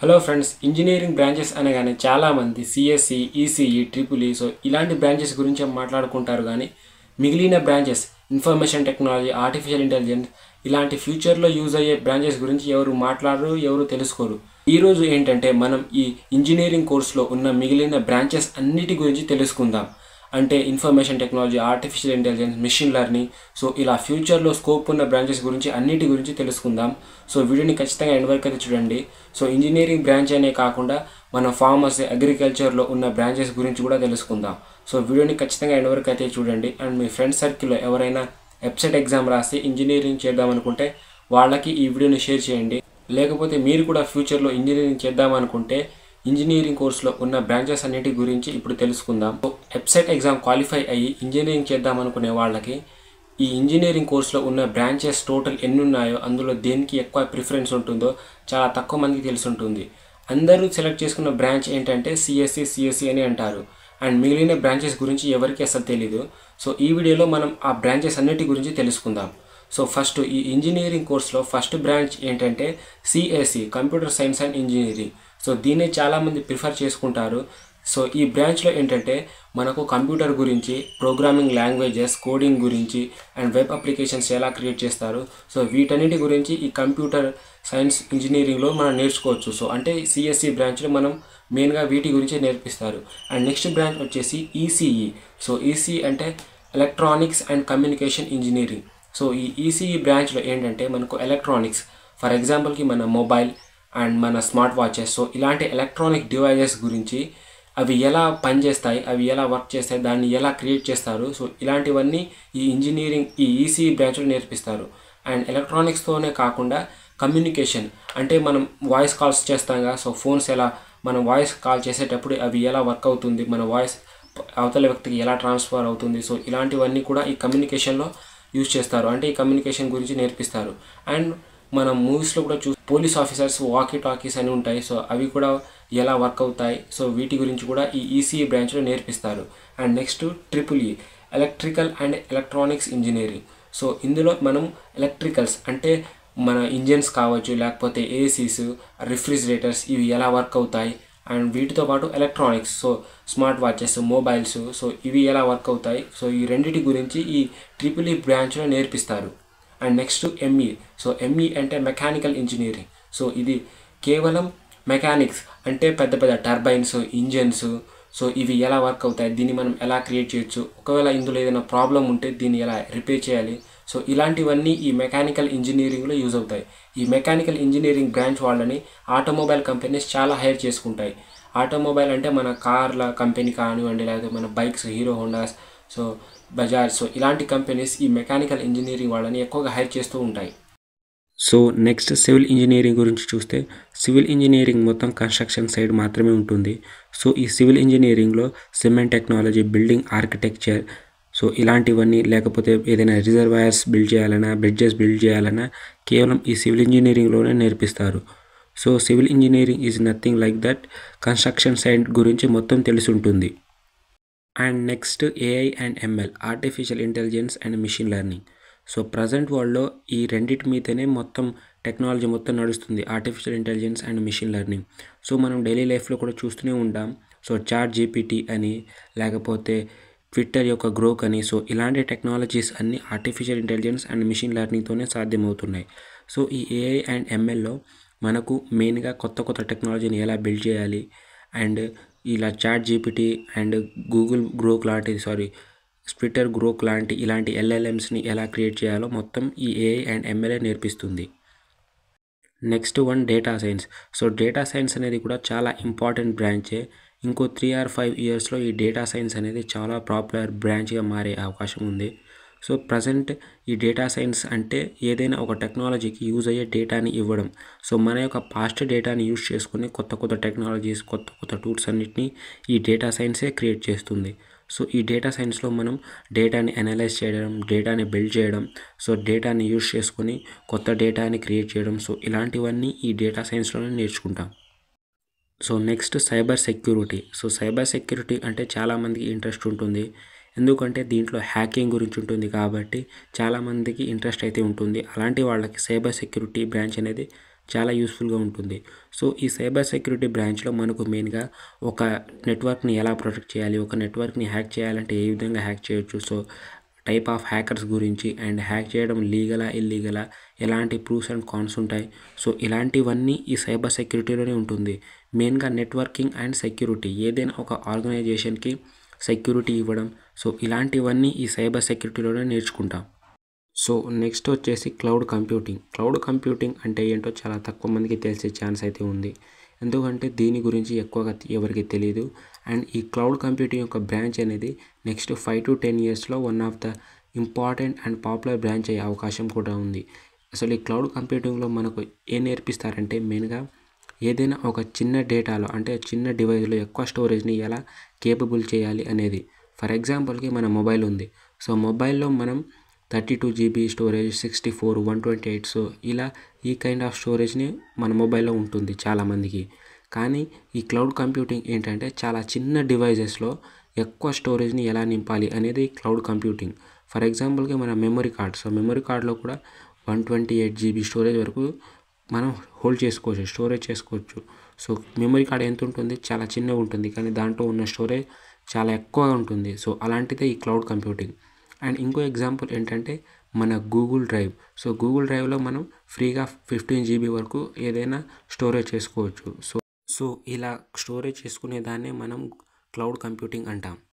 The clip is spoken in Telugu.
హలో ఫ్రెండ్స్, ఇంజనీరింగ్ బ్రాంచెస్ అనగానే చాలామంది సిఎస్సి, ఈసీఈ, ట్రిపుల్ ఈ ఇలాంటి బ్రాంచెస్ గురించి మాట్లాడుకుంటారు. కానీ మిగిలిన branches information technology, artificial intelligence ఇలాంటి ఫ్యూచర్లో యూజ్ అయ్యే బ్రాంచెస్ గురించి ఎవరు మాట్లాడరు, ఎవరు తెలుసుకోరు. ఈరోజు ఏంటంటే మనం ఈ ఇంజనీరింగ్ కోర్సులో ఉన్న మిగిలిన బ్రాంచెస్ అన్నిటి గురించి తెలుసుకుందాం. అంటే information technology, artificial intelligence, machine learning, ఇలా ఫ్యూచర్లో స్కోప్ ఉన్న బ్రాంచెస్ గురించి అన్నిటి గురించి తెలుసుకుందాం. వీడియోని ఖచ్చితంగా ఎండ్ వరకు అయితే చూడండి. ఇంజనీరింగ్ బ్రాంచ్ అనే కాకుండా మన ఫార్మసీ, అగ్రికల్చర్లో ఉన్న బ్రాంచెస్ గురించి కూడా తెలుసుకుందాం. వీడియోని ఖచ్చితంగా ఎండ్ వరకు అయితే చూడండి. అండ్ మీ ఫ్రెండ్స్ సర్కిల్లో ఎవరైనా వెబ్సైట్ ఎగ్జామ్ రాసి ఇంజనీరింగ్ చేద్దామనుకుంటే వాళ్ళకి ఈ వీడియోని షేర్ చేయండి. లేకపోతే మీరు కూడా ఫ్యూచర్లో ఇంజనీరింగ్ చేద్దామనుకుంటే ఇంజనీరింగ్ కోర్సులో ఉన్న బ్రాంచెస్ అన్నిటి గురించి ఇప్పుడు తెలుసుకుందాం. వెబ్సైట్ ఎగ్జామ్ క్వాలిఫై అయ్యి ఇంజనీరింగ్ చేద్దామనుకునే వాళ్ళకి ఈ ఇంజనీరింగ్ కోర్సులో ఉన్న బ్రాంచెస్ టోటల్ ఎన్ని ఉన్నాయో, అందులో దేనికి ఎక్కువ ప్రిఫరెన్స్ ఉంటుందో చాలా తక్కువ మందికి తెలిసి ఉంటుంది. అందరూ సెలెక్ట్ చేసుకున్న బ్రాంచ్ ఏంటంటే సిఎస్సి అని అంటారు. అండ్ మిగిలిన బ్రాంచెస్ గురించి ఎవరికి అసలు తెలీదు. ఈ వీడియోలో మనం ఆ బ్రాంచెస్ అన్నిటి గురించి తెలుసుకుందాం. ఫస్ట్ ఈ ఇంజనీరింగ్ కోర్సులో ఫస్ట్ బ్రాంచ్ ఏంటంటే CSC, computer science and engineering. దీన్ని చాలామంది ప్రిఫర్ చేసుకుంటారు. ఈ బ్రాంచ్లో ఏంటంటే మనకు కంప్యూటర్ గురించి, ప్రోగ్రామింగ్ లాంగ్వేజెస్, కోడింగ్ గురించి అండ్ వెబ్ అప్లికేషన్స్ ఎలా క్రియేట్ చేస్తారు, వీటన్నిటి గురించి ఈ కంప్యూటర్ సైన్స్ ఇంజనీరింగ్లో మనం నేర్చుకోవచ్చు. అంటే సిఎస్సి బ్రాంచ్లో మనం మెయిన్గా వీటి గురించి నేర్పిస్తారు. అండ్ నెక్స్ట్ బ్రాంచ్ వచ్చేసి ఈసీఈ. ఈసీఈ అంటే ఎలక్ట్రానిక్స్ అండ్ కమ్యూనికేషన్ ఇంజనీరింగ్. ఈ ఈసీఈ బ్రాంచ్లో ఏంటంటే మనకు ఎలక్ట్రానిక్స్, ఫర్ ఎగ్జాంపుల్కి మన మొబైల్ అండ్ మన స్మార్ట్ వాచెస్, ఇలాంటి ఎలక్ట్రానిక్ డివైజెస్ గురించి, అవి ఎలా పనిచేస్తాయి, అవి ఎలా వర్క్ చేస్తాయి, దాన్ని ఎలా క్రియేట్ చేస్తారు, ఇలాంటివన్నీ ఈ ఈసీఈ బ్రాంచ్లో నేర్పిస్తారు. అండ్ ఎలక్ట్రానిక్స్తోనే కాకుండా కమ్యూనికేషన్ అంటే మనం వాయిస్ కాల్స్ చేస్తాం కదా, ఫోన్స్ ఎలా మనం వాయిస్ కాల్ చేసేటప్పుడు అవి ఎలా వర్క్ అవుతుంది, మన వాయిస్ అవతల వ్యక్తికి ఎలా ట్రాన్స్ఫర్ అవుతుంది, ఇలాంటివన్నీ కూడా ఈ కమ్యూనికేషన్లో యూజ్ చేస్తారు. అంటే ఈ కమ్యూనికేషన్ గురించి నేర్పిస్తారు. అండ్ మనం మూవీస్లో కూడా పోలీస్ ఆఫీసర్స్ వాకీ టాకీస్ అని ఉంటాయి, అవి కూడా ఎలా వర్క్ అవుతాయి, వీటి గురించి కూడా ఈ ఈసీఈ బ్రాంచ్లో నేర్పిస్తారు. And next triple E, electrical and electronics engineering. ఇందులో మనం ఎలక్ట్రికల్స్ అంటే మన ఇంజన్స్ కావచ్చు, లేకపోతే ఏసీస్, రిఫ్రిజిరేటర్స్, ఇవి ఎలా వర్క్ అవుతాయి. అండ్ వీటితో పాటు ఎలక్ట్రానిక్స్, స్మార్ట్ వాచెస్, మొబైల్స్, ఇవి ఎలా వర్క్ అవుతాయి, ఈ రెండింటి గురించి ఈ ట్రిపుల్ ఈ బ్రాంచ్లో నేర్పిస్తారు. And next ME. ఎంఈ అంటే మెకానికల్ ఇంజనీరింగ్. ఇది కేవలం మెకానిక్స్ అంటే పెద్ద పెద్ద టర్బైన్స్, ఇంజన్స్, ఇవి ఎలా వర్క్ అవుతాయి, దీన్ని మనం ఎలా క్రియేట్ చేయొచ్చు, ఒకవేళ ఇందులో ఏదైనా ప్రాబ్లం ఉంటే దీన్ని ఎలా రిపేర్ చేయాలి, ఇలాంటివన్నీ ఈ మెకానికల్ ఇంజనీరింగ్లో యూజ్ అవుతాయి. ఈ మెకానికల్ ఇంజనీరింగ్ బ్రాంచ్ వాళ్ళని ఆటోమొబైల్ కంపెనీస్ చాలా హైర్ చేసుకుంటాయి. ఆటోమొబైల్ అంటే మన కార్ల కంపెనీ కానివ్వండి, లేకపోతే మన బైక్స్, హీరో హోండాస్, బజాజ్, ఇలాంటి కంపెనీస్ ఈ మెకానికల్ ఇంజనీరింగ్ వాళ్ళని ఎక్కువగా హైర్ చేస్తూ ఉంటాయి. నెక్స్ట్ సివిల్ ఇంజనీరింగ్ గురించి చూస్తే, సివిల్ ఇంజనీరింగ్ మొత్తం కన్స్ట్రక్షన్ సైడ్ మాత్రమే ఉంటుంది. ఈ సివిల్ ఇంజనీరింగ్లో సిమెంట్ టెక్నాలజీ, బిల్డింగ్ ఆర్కిటెక్చర్, ఇలాంటివన్నీ, లేకపోతే ఏదైనా రిజర్వాయర్స్ బిల్డ్ చేయాలన్నా, బ్రిడ్జెస్ బిల్డ్ చేయాలన్నా కేవలం ఈ సివిల్ ఇంజనీరింగ్లోనే నేర్పిస్తారు. Civil engineering is nothing like that, construction side గురించి మొత్తం తెలిసి ఉంటుంది. And next AI and ML, artificial intelligence and machine learning. Present వరల్డ్లో ఈ రెండింటి మీదనే మొత్తం టెక్నాలజీ మొత్తం నడుస్తుంది, artificial intelligence and machine learning. మనం డైలీ లైఫ్లో కూడా చూస్తూనే ఉంటాం. చాట్ జీపీటీ అని, లేకపోతే ట్విట్టర్ యొక్క గ్రోక్ అని, ఇలాంటి టెక్నాలజీస్ అన్నీ ఆర్టిఫిషియల్ ఇంటెలిజెన్స్ అండ్ మెషిన్ లెర్నింగ్తోనే సాధ్యమవుతున్నాయి. ఈ ఏఐ అండ్ ఎంఎల్లో మనకు మెయిన్గా కొత్త కొత్త టెక్నాలజీని ఎలా బిల్డ్ చేయాలి, అండ్ ఇలా ChatGPT and Google Grok లాంటి ట్విట్టర్ గ్రోక్ ఇలాంటి ఎల్ఎల్ఎమ్స్ని ఎలా క్రియేట్ చేయాలో మొత్తం ఈ ఏఐ అండ్ ఎంఎల్ఏ నేర్పిస్తుంది. Next one data science. Data science అనేది కూడా చాలా ఇంపార్టెంట్ బ్రాంచే. ఇంకో 3 or 5 ఇయర్స్లో ఈ డేటా సైన్స్ అనేది చాలా పాపులర్ బ్రాంచ్గా మారే అవకాశం ఉంది. ప్రజెంట్ ఈ డేటా సైన్స్ అంటే ఏదైనా ఒక టెక్నాలజీకి యూజ్ అయ్యే డేటాని ఇవ్వడం. మన యొక్క పాస్ట్ డేటాని యూజ్ చేసుకుని కొత్త కొత్త టెక్నాలజీస్, కొత్త కొత్త టూల్స్ అన్నిటినీ ఈ డేటా సైన్సే క్రియేట్ చేస్తుంది. ఈ డేటా సైన్స్లో మనం డేటాని అనలైజ్ చేయడం, డేటాని బిల్డ్ చేయడం, డేటాని యూజ్ చేసుకొని కొత్త డేటాని క్రియేట్ చేయడం, ఇలాంటివన్నీ ఈ డేటా సైన్స్లోనే నేర్చుకుంటాం. Next cyber security. Cyber security అంటే చాలామందికి ఇంట్రెస్ట్ ఉంటుంది. ఎందుకంటే దీంట్లో హ్యాకింగ్ గురించి ఉంటుంది కాబట్టి చాలామందికి ఇంట్రెస్ట్ అయితే ఉంటుంది. అలాంటి వాళ్ళకి సైబర్ సెక్యూరిటీ బ్రాంచ్ అనేది చాలా యూస్ఫుల్గా ఉంటుంది. సో ఈ సైబర్ సెక్యూరిటీ బ్రాంచ్లో మనకు మెయిన్గా ఒక నెట్వర్క్ని ఎలా ప్రొటెక్ట్ చేయాలి, ఒక నెట్వర్క్ని హ్యాక్ చేయాలంటే ఏ విధంగా హ్యాక్ చేయొచ్చు, సో టైప్ ఆఫ్ హ్యాకర్స్ గురించి అండ్ హ్యాక్ చేయడం లీగలా ఇల్లీగలా, ఎలాంటి ప్రూఫ్స్ అండ్ కాన్స్ ఉంటాయి, సో ఇలాంటివన్నీ ఈ సైబర్ సెక్యూరిటీలోనే ఉంటుంది. మెయిన్గా నెట్వర్కింగ్ అండ్ సెక్యూరిటీ, ఏదైనా ఒక ఆర్గనైజేషన్కి సెక్యూరిటీ ఇవ్వడం, సో ఇలాంటివన్నీ ఈ సైబర్ సెక్యూరిటీలోనే నేర్చుకుంటాం. సో నెక్స్ట్ వచ్చేసి క్లౌడ్ కంప్యూటింగ్. క్లౌడ్ కంప్యూటింగ్ అంటే ఏంటో చాలా తక్కువ మందికి తెలిసే ఛాన్స్ అయితే ఉంది, ఎందుకంటే దీని గురించి ఎక్కువగా ఎవరికి తెలియదు. అండ్ ఈ క్లౌడ్ కంప్యూటింగ్ యొక్క బ్రాంచ్ అనేది నెక్స్ట్ 5 to 10 ఇయర్స్లో one of the important and popular branch అయ్యే అవకాశం కూడా ఉంది. అసలు ఈ క్లౌడ్ కంప్యూటింగ్లో మనకు ఏం నేర్పిస్తారంటే మెయిన్గా ఏదైనా ఒక చిన్న డేటాలో అంటే చిన్న డివైస్లో ఎక్కువ స్టోరేజ్ని ఎలా కేపబుల్ చేయాలి అనేది. ఫర్ ఎగ్జాంపుల్కి మన మొబైల్ ఉంది, సో మొబైల్లో మనం 32 GB స్టోరేజ్, 64, 128, సో ఇలా ఈ కైండ్ ఆఫ్ స్టోరేజ్ని మన మొబైల్లో ఉంటుంది చాలామందికి. కానీ ఈ క్లౌడ్ కంప్యూటింగ్ ఏంటంటే చాలా చిన్న డివైజెస్లో ఎక్కువ స్టోరేజ్ని ఎలా నింపాలి అనేది క్లౌడ్ కంప్యూటింగ్. ఫర్ ఎగ్జాంపుల్కి మన మెమరీ కార్డ్, సో మెమరీ కార్డ్లో కూడా 128 GB స్టోరేజ్ వరకు మనం హోల్డ్ చేసుకోవచ్చు, స్టోరేజ్ చేసుకోవచ్చు. సో మెమరీ కార్డ్ ఎంత ఉంటుంది, చాలా చిన్నగా ఉంటుంది, కానీ దాంట్లో ఉన్న స్టోరేజ్ చాలా ఎక్కువగా ఉంటుంది. సో అలాంటిదే ఈ క్లౌడ్ కంప్యూటింగ్. అండ్ ఇంకో ఎగ్జాంపుల్ ఏంటంటే మన గూగుల్ డ్రైవ్. సో గూగుల్ డ్రైవ్లో మనం ఫ్రీగా 15 GB వరకు ఏదైనా స్టోరేజ్ చేసుకోవచ్చు. సో ఇలా స్టోరేజ్ చేసుకునే దాన్నే మనం క్లౌడ్ కంప్యూటింగ్ అంటాం.